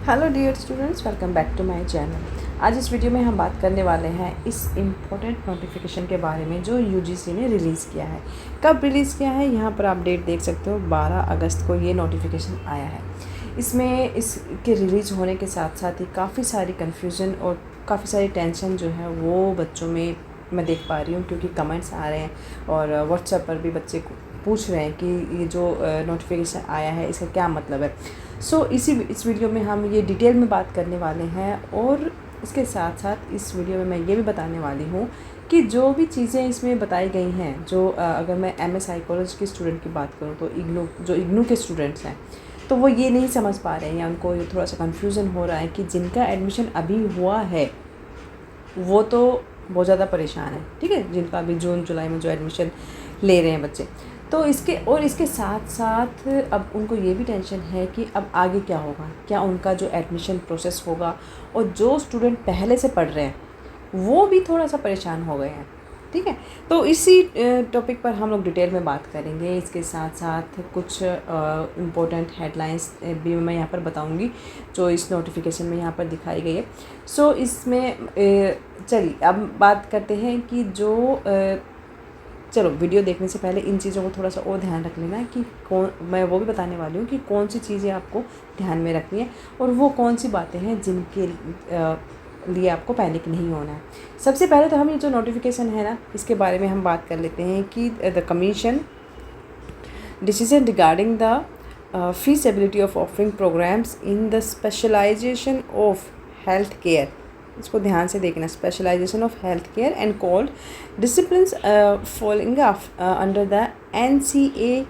Hello dear students, welcome back to my channel. आज इस video में हम बात करने वाले हैं इस इम्पोर्टेंट नोटिफिकेशन के बारे में जो यूजीसी ने रिलीज़ किया है। कब रिलीज़ किया है, यहाँ पर आप डेट देख सकते हो। 12 अगस्त को ये नोटिफिकेशन आया है। इसमें इसके रिलीज़ होने के साथ साथ ही काफ़ी सारी कन्फ्यूज़न और काफ़ी सारी टेंशन जो है वो बच्चों में मैं देख पा रही हूँ, क्योंकि कमेंट्स आ रहे हैं और व्हाट्सएप पर भी बच्चे पूछ रहे हैं कि ये जो नोटिफिकेशन आया है इसका क्या मतलब है। इस वीडियो में हम ये डिटेल में बात करने वाले हैं और इसके साथ साथ इस वीडियो में मैं ये भी बताने वाली हूँ कि जो भी चीज़ें इसमें बताई गई हैं, जो अगर मैं एमए साइकोलॉजी के स्टूडेंट की बात करूँ तो इग्नू के स्टूडेंट्स हैं, तो वो ये नहीं समझ पा रहे हैं या उनको ये थोड़ा सा कन्फ्यूज़न हो रहा है कि जिनका एडमिशन अभी हुआ है वो तो बहुत ज़्यादा परेशान है, ठीक है, जिनका अभी जून जुलाई में जो एडमिशन ले रहे हैं बच्चे। तो इसके साथ साथ अब उनको ये भी टेंशन है कि अब आगे क्या होगा, क्या उनका जो एडमिशन प्रोसेस होगा। और जो स्टूडेंट पहले से पढ़ रहे हैं वो भी थोड़ा सा परेशान हो गए हैं, ठीक है। तो इसी टॉपिक पर हम लोग डिटेल में बात करेंगे। इसके साथ साथ कुछ इम्पोर्टेंट हेडलाइंस भी मैं यहाँ पर बताऊँगी जो इस नोटिफिकेशन में यहाँ पर दिखाई गई है। इसमें चलिए अब बात करते हैं कि चलो वीडियो देखने से पहले इन चीज़ों को थोड़ा सा और ध्यान रख लेना कि मैं वो भी बताने वाली हूँ कि कौन सी चीज़ें आपको ध्यान में रखनी है और वो कौन सी बातें हैं जिनके लिए आपको पैनिक नहीं होना है। सबसे पहले तो हम ये जो नोटिफिकेशन है ना, इसके बारे में हम बात कर लेते हैं कि the commission decision regarding the feasibility of offering programmes in the specialisation of health care. इसको ध्यान से देखना, specialisation of health care and called disciplines following under the NCAPHPA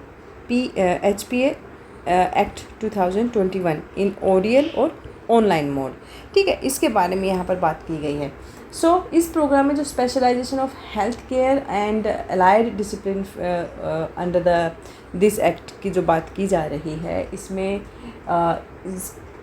act 2021 in ODL और ऑनलाइन मोड, ठीक है। इसके बारे में यहाँ पर बात की गई है। इस प्रोग्राम में जो specialisation of health care and allied discipline under this act की जो बात की जा रही है,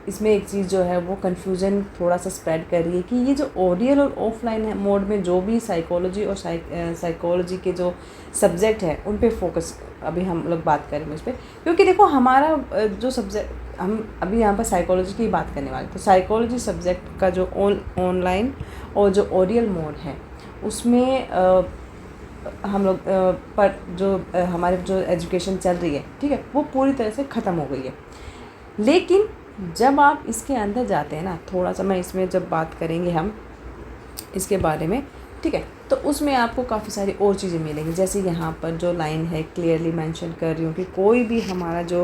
इसमें एक चीज़ जो है वो कन्फ्यूज़न थोड़ा सा स्प्रेड कर रही है कि ये जो ओडियल और ऑफलाइन मोड में जो भी साइकोलॉजी और साइकोलॉजी के जो सब्जेक्ट है उन पे फोकस अभी हम लोग बात करेंगे उस पर, क्योंकि देखो हमारा जो सब्जेक्ट हम अभी यहाँ पर साइकोलॉजी की बात करने वाले, तो साइकोलॉजी सब्जेक्ट का जो ऑनलाइन और जो ओडियल मोड है उसमें हम लोग पर जो हमारे जो एजुकेशन चल रही है, ठीक है, वो पूरी तरह से ख़त्म हो गई है। लेकिन जब आप इसके अंदर जाते हैं ना, थोड़ा सा मैं इसमें जब बात करेंगे हम इसके बारे में, ठीक है, तो उसमें आपको काफ़ी सारी और चीज़ें मिलेंगी। जैसे यहाँ पर जो लाइन है क्लियरली मेंशन कर रही हूँ कि कोई भी हमारा जो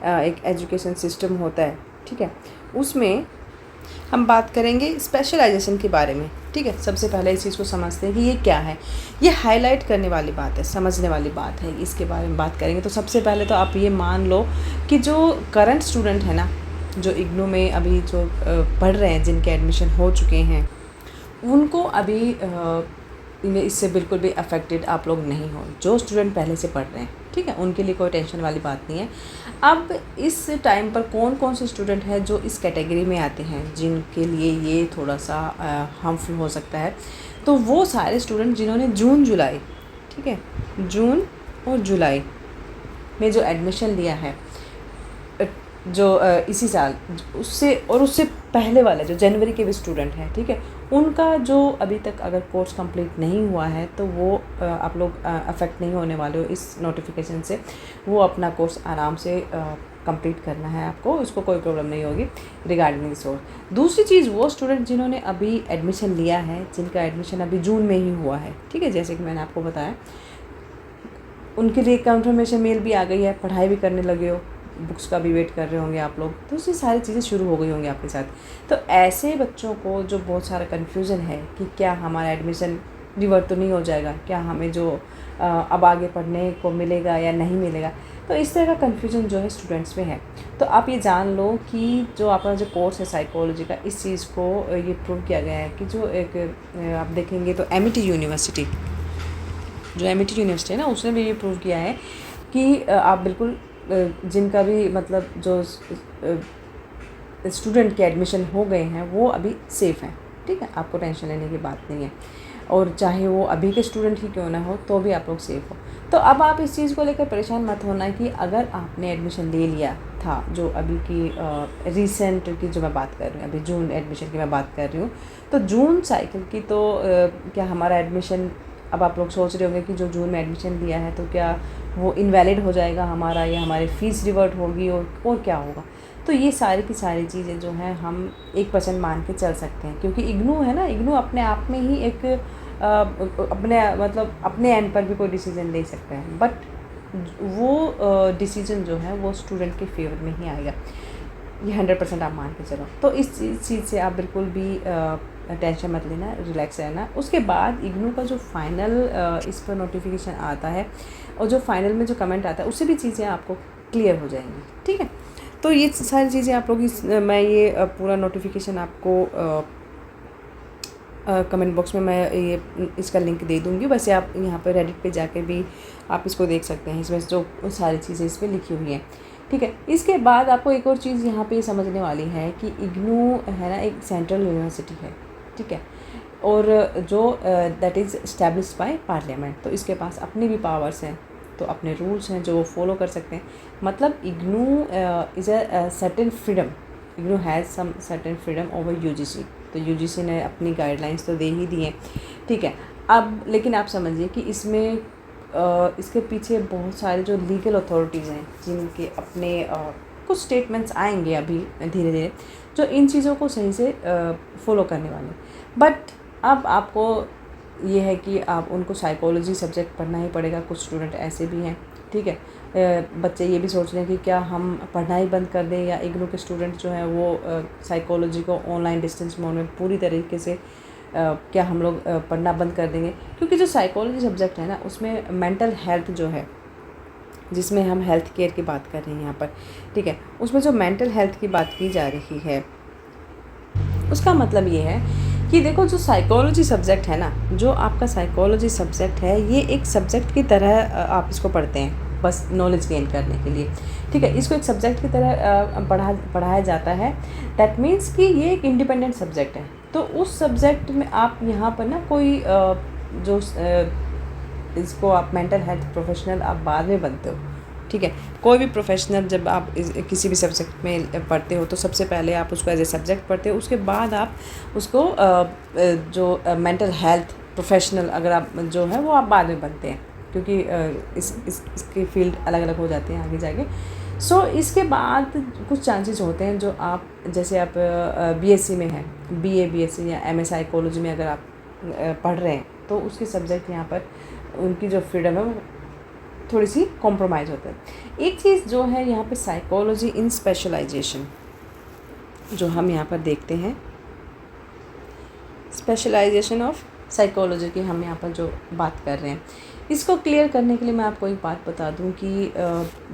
एक एजुकेशन सिस्टम होता है, ठीक है, उसमें हम बात करेंगे स्पेशलाइजेशन के बारे में, ठीक है। सबसे पहले इस चीज़ को समझते हैं कि ये क्या है। ये हाईलाइट करने वाली बात है, समझने वाली बात है, इसके बारे में बात करेंगे। तो सबसे पहले तो आप ये मान लो कि जो करंट स्टूडेंट है ना, जो इग्नू में अभी जो पढ़ रहे हैं, जिनके एडमिशन हो चुके हैं, उनको अभी इससे बिल्कुल भी अफेक्टेड आप लोग नहीं हो। जो स्टूडेंट पहले से पढ़ रहे हैं, ठीक है, उनके लिए कोई टेंशन वाली बात नहीं है। अब इस टाइम पर कौन कौन से स्टूडेंट हैं जो इस कैटेगरी में आते हैं, जिनके लिए ये थोड़ा सा हार्मफुल हो सकता है, तो वो सारे स्टूडेंट जिन्होंने जून जुलाई, ठीक है, जून और जुलाई में जो एडमिशन लिया है, जो इसी साल उससे पहले वाले जो जनवरी के भी स्टूडेंट हैं, ठीक है, उनका जो अभी तक अगर कोर्स कंप्लीट नहीं हुआ है तो वो आप लोग अफेक्ट नहीं होने वाले हो इस नोटिफिकेशन से। वो अपना कोर्स आराम से कंप्लीट करना है आपको, उसको कोई प्रॉब्लम नहीं होगी रिगार्डिंग दिस कोर्स। दूसरी चीज़, वो स्टूडेंट जिन्होंने अभी एडमिशन लिया है, जिनका एडमिशन अभी जून में ही हुआ है, ठीक है, जैसे कि मैंने आपको बताया, उनके लिए कंफर्मेशन मेल भी आ गई है, पढ़ाई भी करने लगे हो, बुक्स का भी वेट कर रहे होंगे आप लोग, तो ये सारी चीज़ें शुरू हो गई होंगी आपके साथ। तो ऐसे बच्चों को जो बहुत सारा कन्फ्यूज़न है कि क्या हमारा एडमिशन रिवर्ट तो नहीं हो जाएगा, क्या हमें जो अब आगे पढ़ने को मिलेगा या नहीं मिलेगा, तो इस तरह का कन्फ्यूज़न जो है स्टूडेंट्स में है। तो आप ये जान लो कि जो आपका जो कोर्स है साइकोलॉजी का, इस चीज़ को ये प्रूव किया गया है कि जो एक आप देखेंगे तो एमिटी यूनिवर्सिटी है ना, उसने भी ये प्रूव किया है कि आप बिल्कुल जिनका भी मतलब जो स्टूडेंट के एडमिशन हो गए हैं वो अभी सेफ़ हैं, ठीक है, आपको टेंशन लेने की बात नहीं है। और चाहे वो अभी के स्टूडेंट ही क्यों ना हो तो भी आप लोग सेफ़ हो। तो अब आप इस चीज़ को लेकर परेशान मत होना कि अगर आपने एडमिशन ले लिया था, जो अभी की रिसेंट की जो मैं बात कर रही हूँ, अभी जून एडमिशन की मैं बात कर रही हूँ, तो जून साइकिल की तो क्या हमारा एडमिशन, अब आप लोग सोच रहे होंगे कि जो जून में एडमिशन लिया है तो क्या वो इनवैलिड हो जाएगा हमारा, या हमारी फ़ीस रिवर्ट होगी और क्या होगा। तो ये सारी की सारी चीज़ें जो हैं हम 1% मान के चल सकते हैं, क्योंकि इग्नू है ना, इग्नू अपने आप में ही एक अपने मतलब अपने एंड पर भी कोई डिसीज़न ले सकते हैं, बट वो डिसीज़न जो है वो स्टूडेंट के फेवर में ही आएगा। ये 100% आप मान के चलो। तो इस चीज़ से आप बिल्कुल भी टेंशन मत लेना, रिलैक्स रहना। उसके बाद इग्नू का जो फाइनल इस पर नोटिफिकेशन आता है और जो फाइनल में जो कमेंट आता है उससे भी चीज़ें आपको क्लियर हो जाएंगी, ठीक है। तो ये सारी चीज़ें आप लोग मैं ये पूरा नोटिफिकेशन आपको कमेंट बॉक्स में मैं ये इसका लिंक दे दूँगी। वैसे आप यहाँ पर रेडिट पे जाकर भी आप इसको देख सकते हैं, इसमें जो सारी चीज़ें इस पर लिखी हुई हैं, ठीक है। इसके बाद आपको एक और चीज़ यहाँ पे समझने वाली है कि इग्नू है ना एक सेंट्रल यूनिवर्सिटी है, ठीक है, और जो that is established by parliament, तो इसके पास अपनी भी पावर्स हैं, तो अपने रूल्स हैं जो वो फॉलो कर सकते हैं। मतलब IGNOU is a certain freedom, IGNOU has some certain freedom over UGC. तो यूजीसी ने अपनी गाइडलाइंस तो दे ही दी हैं, ठीक है। अब लेकिन आप समझिए कि इसमें इसके पीछे बहुत सारे जो लीगल अथॉरिटीज़ हैं जिनके अपने कुछ स्टेटमेंट्स आएंगे अभी धीरे धीरे, जो इन चीज़ों को सही से फॉलो करने वाले। बट अब आपको ये है कि आप उनको साइकोलॉजी सब्जेक्ट पढ़ना ही पड़ेगा। कुछ स्टूडेंट ऐसे भी हैं, ठीक है, बच्चे ये भी सोच रहे हैं कि क्या हम पढ़ना ही बंद कर दें, या इग्नू के स्टूडेंट जो हैं वो साइकोलॉजी को ऑनलाइन डिस्टेंस मोड में पूरी तरीके से क्या हम लोग पढ़ना बंद कर देंगे। क्योंकि जो साइकोलॉजी सब्जेक्ट है ना उसमें मेंटल हेल्थ जो है, जिसमें हम हेल्थ केयर की बात कर रहे हैं यहाँ पर, ठीक है, उसमें जो मेंटल हेल्थ की बात की जा रही है उसका मतलब ये है कि देखो जो साइकोलॉजी सब्जेक्ट है ना, जो आपका साइकोलॉजी सब्जेक्ट है ये एक सब्जेक्ट की तरह आप इसको पढ़ते हैं बस नॉलेज गेन करने के लिए, ठीक है। इसको एक सब्जेक्ट की तरह पढ़ाया जाता है। दैट मीन्स कि ये एक इंडिपेंडेंट सब्जेक्ट है। तो उस सब्जेक्ट में आप यहाँ पर ना कोई जो इसको आप मेंटल हेल्थ प्रोफेशनल आप बाद में बनते हो, ठीक है। कोई भी प्रोफेशनल जब आप किसी भी सब्जेक्ट में पढ़ते हो तो सबसे पहले आप उसको एज ए सब्जेक्ट पढ़ते हो, उसके बाद आप उसको जो मेंटल हेल्थ प्रोफेशनल अगर आप जो है वो आप बाद में बनते हैं, क्योंकि इसके फील्ड अलग अलग हो जाते हैं आगे जाके। सो इसके बाद कुछ चांसेस होते हैं जो आप जैसे आप बीएससी में हैं, बीएससी या एमए साइकोलॉजी में अगर आप पढ़ रहे हैं तो उसके सब्जेक्ट यहाँ पर उनकी जो फ्रीडम है वो थोड़ी सी कॉम्प्रोमाइज़ होता है। एक चीज़ जो है यहाँ पे साइकोलॉजी इन स्पेशलाइजेशन जो हम यहाँ पर देखते हैं, स्पेशलाइजेशन ऑफ साइकोलॉजी की हम यहाँ पर जो बात कर रहे हैं, इसको क्लियर करने के लिए मैं आपको एक बात बता दूं कि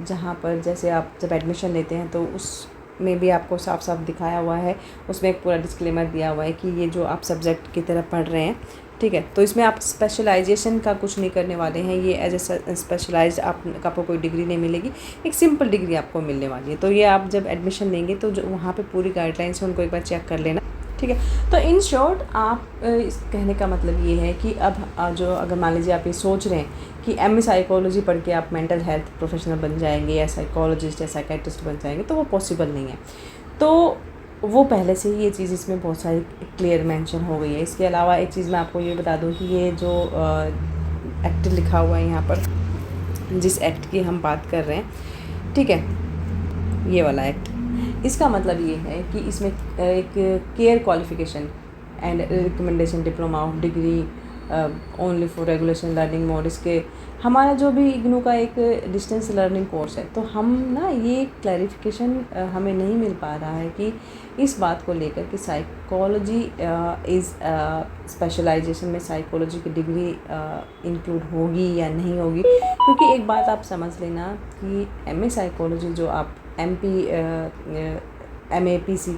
जहाँ पर जैसे आप जब एडमिशन लेते हैं तो उसमें भी आपको साफ साफ दिखाया हुआ है, उसमें एक पूरा डिस्क्लेमर दिया हुआ है कि ये जो आप सब्जेक्ट की तरह पढ़ रहे हैं, ठीक है, तो इसमें आप स्पेशलाइजेशन का कुछ नहीं करने वाले हैं। ये एज ए स्पेशलाइज्ड आपको कोई डिग्री नहीं मिलेगी, एक सिंपल डिग्री आपको मिलने वाली है। तो ये आप जब एडमिशन लेंगे तो जो वहाँ पे पूरी गाइडलाइंस है उनको एक बार चेक कर लेना, ठीक है। तो इन शॉर्ट आप इस कहने का मतलब ये है कि अब जो अगर मान लीजिए आप ये सोच रहे हैं कि एमए साइकोलॉजी पढ़ के आप मेंटल हेल्थ प्रोफेशनल बन जाएंगे या साइकोलॉजिस्ट या साइकेट्रिस्ट बन जाएंगे, तो वो पॉसिबल नहीं है। तो वो पहले से ही ये चीज़ इसमें बहुत सारी क्लियर मेंशन हो गई है। इसके अलावा एक चीज़ मैं आपको ये बता दूं कि ये जो एक्ट लिखा हुआ है यहाँ पर, जिस एक्ट की हम बात कर रहे हैं, ठीक है, ये वाला एक्ट, इसका मतलब ये है कि इसमें एक care qualification and recommendation diploma of degree only for regulation learning mode, इसके हमारा जो भी इग्नू का एक डिस्टेंस लर्निंग कोर्स है, तो हम ना ये क्लैरिफिकेशन हमें नहीं मिल पा रहा है कि इस बात को लेकर कि साइकोलॉजी इज़ स्पेशलाइजेशन में साइकोलॉजी की डिग्री इंक्लूड होगी या नहीं होगी। क्योंकि एक बात आप समझ लेना कि एमए साइकोलॉजी जो आप MAPC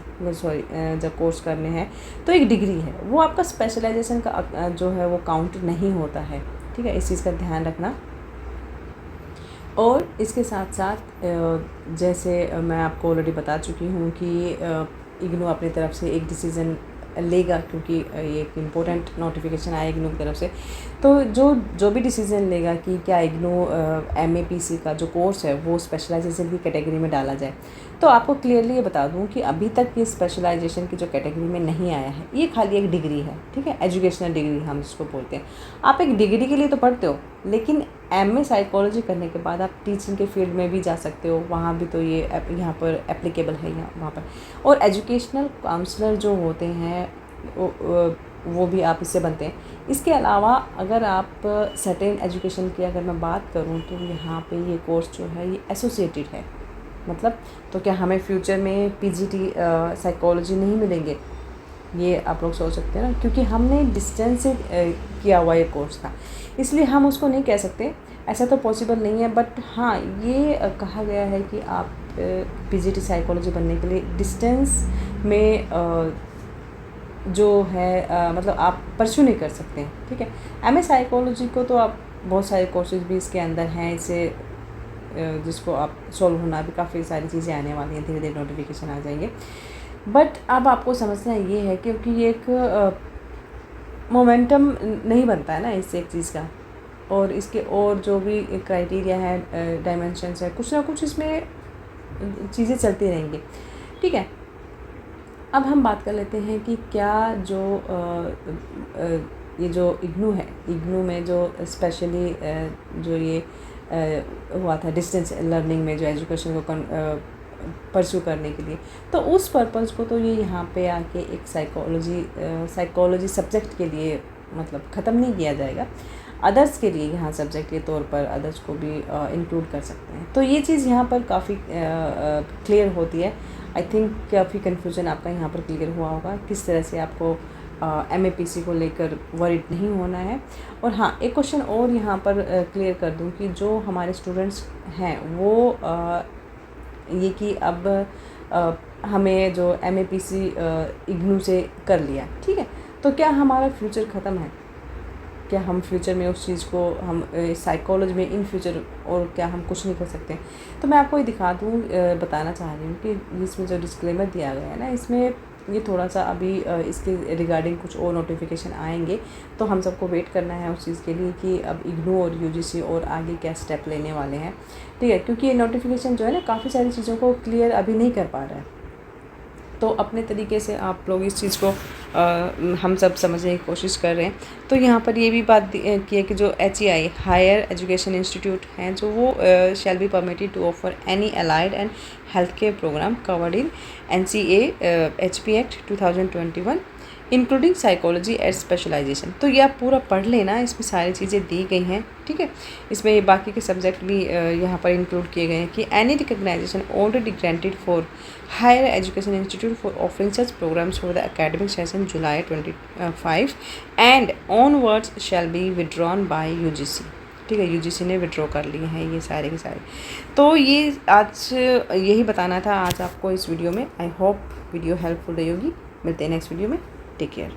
जब कोर्स करने हैं तो एक डिग्री है, वो आपका स्पेशलाइजेशन का जो है वो काउंट नहीं होता है, ठीक है, इस चीज़ का ध्यान रखना। और इसके साथ साथ जैसे मैं आपको ऑलरेडी बता चुकी हूँ कि इग्नू अपनी तरफ से एक डिसीज़न लेगा, क्योंकि ये एक इम्पोर्टेंट नोटिफिकेशन आया इग्नू की तरफ से। तो जो भी डिसीज़न लेगा कि क्या इग्नू MAPC का जो कोर्स है वो स्पेशलाइजेशन की कैटेगरी में डाला जाए, तो आपको क्लियरली ये बता दूं कि अभी तक ये स्पेशलाइजेशन की जो कैटेगरी में नहीं आया है। ये खाली एक डिग्री है, ठीक है, एजुकेशनल डिग्री हम इसको बोलते हैं। आप एक डिग्री के लिए तो पढ़ते हो, लेकिन MA साइकोलॉजी करने के बाद आप टीचिंग के फील्ड में भी जा सकते हो, वहाँ भी तो ये यहाँ पर एप्लीकेबल है वहाँ पर। और एजुकेशनल काउंसलर जो होते हैं वो भी आप इससे बनते हैं। इसके अलावा अगर आप सर्टेन एजुकेशन की अगर मैं बात करूँ तो यहाँ पे ये कोर्स जो है ये एसोसिएटेड है। मतलब तो क्या हमें फ्यूचर में PGT साइकोलॉजी नहीं मिलेंगे, ये आप लोग सोच सकते हैं ना, क्योंकि हमने डिस्टेंस से किया हुआ ये कोर्स था, इसलिए हम उसको नहीं कह सकते, ऐसा तो पॉसिबल नहीं है। बट हाँ, ये कहा गया है कि आप PGT साइकोलॉजी बनने के लिए डिस्टेंस में जो है मतलब आप परस्यू नहीं कर सकते हैं, ठीक है। MA साइकोलॉजी को तो आप बहुत सारे कोर्सेज भी इसके अंदर हैं, इसे जिसको आप सॉल्व होना भी काफ़ी सारी चीज़ें आने वाली हैं, धीरे धीरे नोटिफिकेशन आ जाएंगे। बट अब आपको समझना ये है क्योंकि ये एक मोमेंटम नहीं बनता है ना इससे एक चीज़ का, और इसके और जो भी क्राइटेरिया है, डायमेंशंस है, कुछ ना कुछ इसमें चीज़ें चलती रहेंगी, ठीक है। अब हम बात कर लेते हैं कि क्या जो ये जो इग्नू है, इग्नू में जो स्पेशली जो ये हुआ था डिस्टेंस लर्निंग में जो एजुकेशन को परस्यू करने के लिए, तो उस पर्पज़ को तो ये यहाँ पे आके एक साइकोलॉजी सब्जेक्ट के लिए मतलब ख़त्म नहीं किया जाएगा। अदर्स के लिए यहाँ सब्जेक्ट के तौर पर अदर्स को भी इंक्लूड कर सकते हैं। तो ये चीज़ यहाँ पर काफ़ी क्लियर होती है। आई थिंक काफ़ी कन्फ्यूज़न आपका यहाँ पर क्लियर हुआ होगा किस तरह से आपको MAPC को लेकर वरीड नहीं होना है। और हाँ, एक क्वेश्चन और यहाँ पर क्लियर कर दूँ कि जो हमारे स्टूडेंट्स हैं वो ये कि अब हमें जो MAPC इग्नू से कर लिया, ठीक है, तो क्या हमारा फ्यूचर ख़त्म है? क्या हम फ्यूचर में उस चीज़ को हम साइकोलॉजी में इन फ्यूचर और क्या हम कुछ नहीं कर सकते? तो मैं आपको ये बताना चाह रही हूँ कि इसमें जो डिस्क्लेमर दिया गया है ना, इसमें ये थोड़ा सा अभी इसके रिगार्डिंग कुछ और नोटिफिकेशन आएंगे, तो हम सबको वेट करना है उस चीज़ के लिए कि अब इग्नू और UGC और आगे क्या स्टेप लेने वाले हैं, ठीक है। क्योंकि ये नोटिफिकेशन जो है ना काफ़ी सारी चीज़ों को क्लियर अभी नहीं कर पा रहा है, तो अपने तरीके से आप लोग इस चीज़ को हम सब समझने की कोशिश कर रहे हैं। तो यहाँ पर ये भी बात की है कि जो HEI हायर एजुकेशन इंस्टीट्यूट हैं जो वो shall be permitted to offer any allied and health care programme covered in NCA-HP Act 2021 including psychology at specialisation. तो ये आप पूरा पढ़ लेना, इसमें सारी चीज़ें दी गई हैं, ठीक है। इसमें ये बाकी के सब्जेक्ट भी यहाँ पर इंक्लूड किए गए हैं कि any recognition already granted for higher education institute for offering such programmes for the academic session July 25 and onwards shall be withdrawn by UGC, ठीक है। UGC ने विड्रॉ कर लिए हैं ये सारे के सारे। तो ये आज यही बताना था आज आपको इस वीडियो में। आई होप वीडियो हेल्पफुल रही होगी। मिलते हैं नेक्स्ट वीडियो में। Take care.